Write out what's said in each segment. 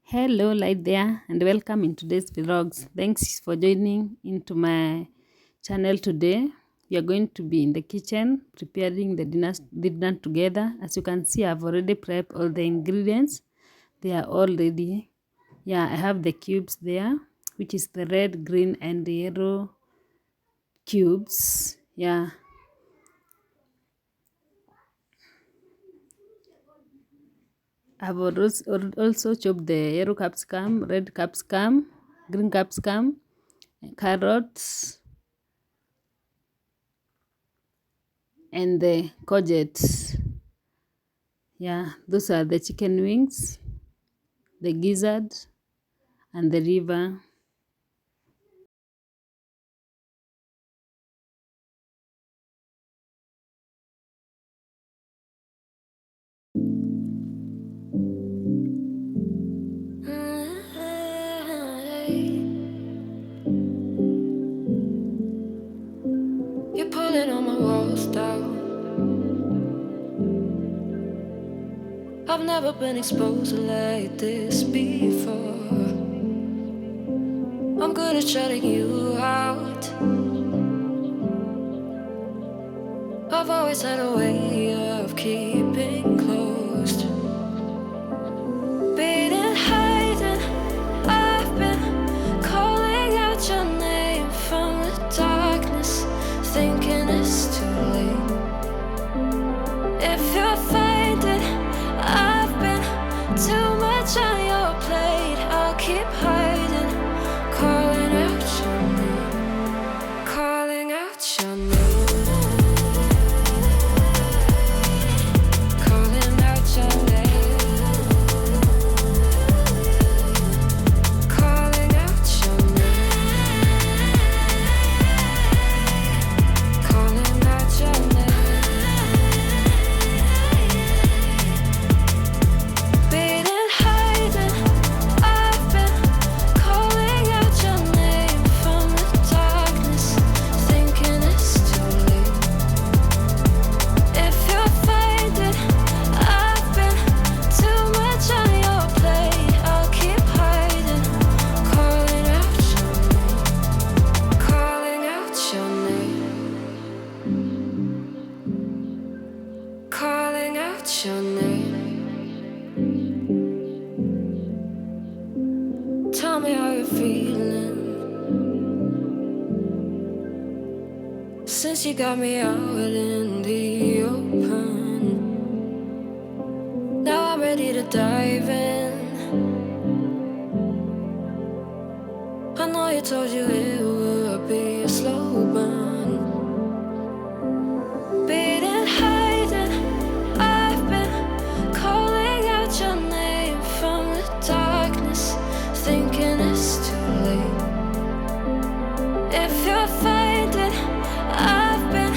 Hello, light there, and welcome in today's vlogs. Thanks for joining into my channel today. We are going to be in the kitchen preparing the dinner together. As you can see, I've already prepped all the ingredients. They are all ready. Yeah, I have the cubes there, which is the red, green, and the yellow cubes. Yeah, I've also chopped the yellow capsicum, red capsicum, green capsicum, carrots, and the courgettes. Yeah, those are the chicken wings, the gizzard, and the liver. You're pulling on my walls down. I've never been exposed like this before. I'm good at shutting you out. I've always had a way of keeping closed. Being hiding, I've been calling out your name from the darkness, thinking it's too late. If you're finding I've been too much on your plate, I'll keep hiding, calling out your name, calling out your name. Calling out your name, calling out your name, calling out your name. Been hiding, I've been calling out your name from the darkness, thinking it's too late. If you're finding I've been too much on your plate, I'll keep hiding, calling out your name, calling out your name, calling out your name. Tell me how you're feeling since you got me out in the open. Now I'm ready to dive in. I know you told you it would be a slow burn. Been hiding, I've been calling out your name from the darkness, thinking it's too late. If you're finding I've been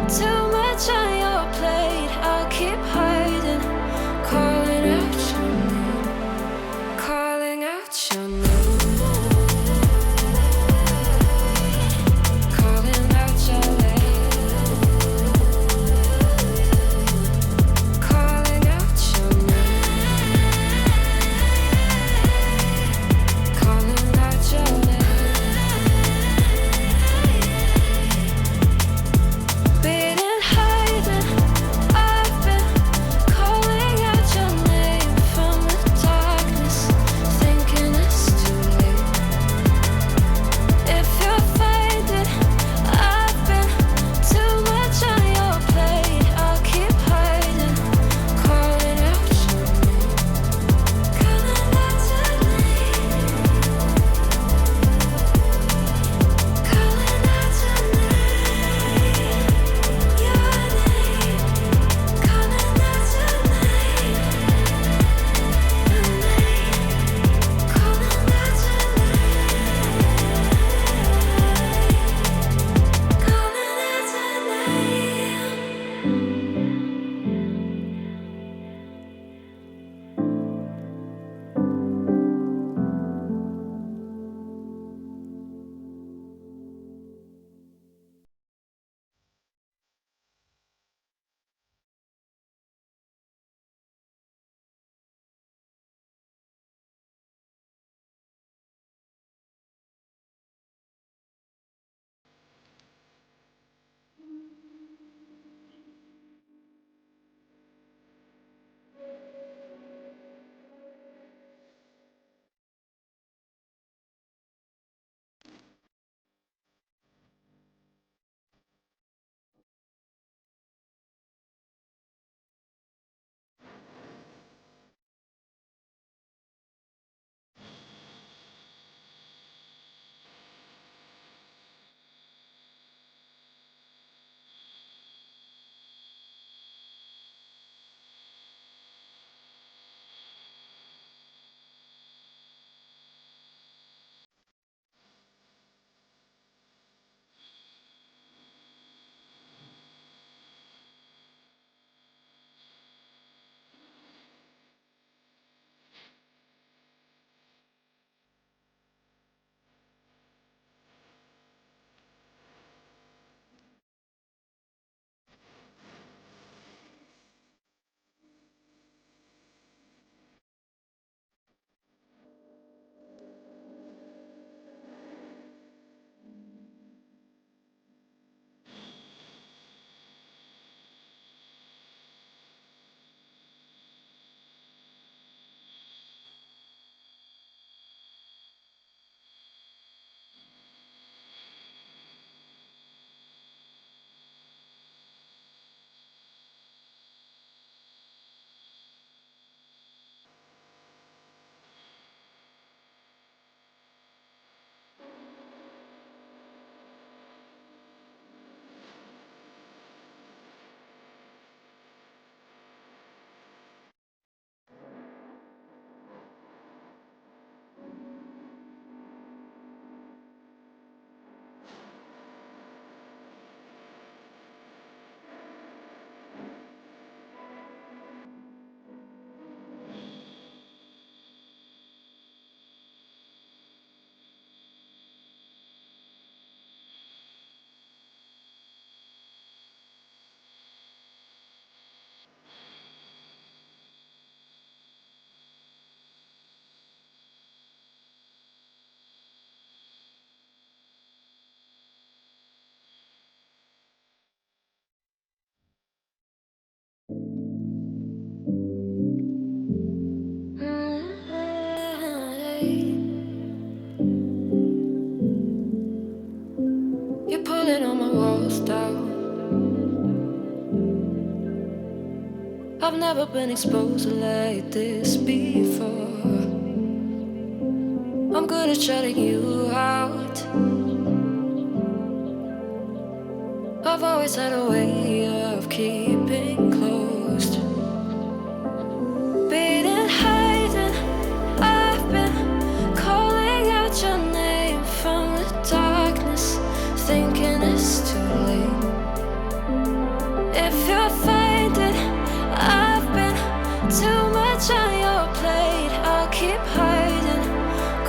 too much on your plate, I'll keep hiding, calling out your name, calling out your name, never been exposed like this before. I'm good at shutting you out. I've always had a way of keeping closed. Beating, hiding, I've been calling out your name from the darkness, thinking it's too late. If you're finding I've been too much on your plate, I'll keep hiding,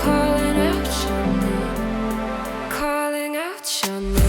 calling out your name, calling out your name.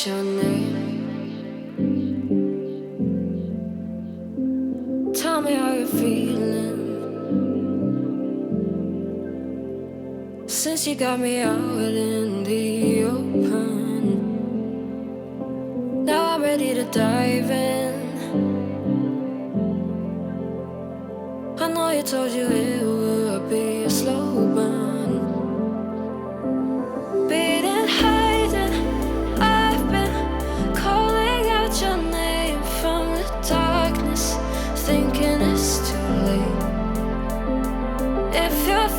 Your name. Tell me how you're feeling since you got me out in the open. Now I'm ready to dive in. I know you told you it would be a slow burn. Beating, hiding, I've been calling out your name from the darkness, thinking it's too late. If you're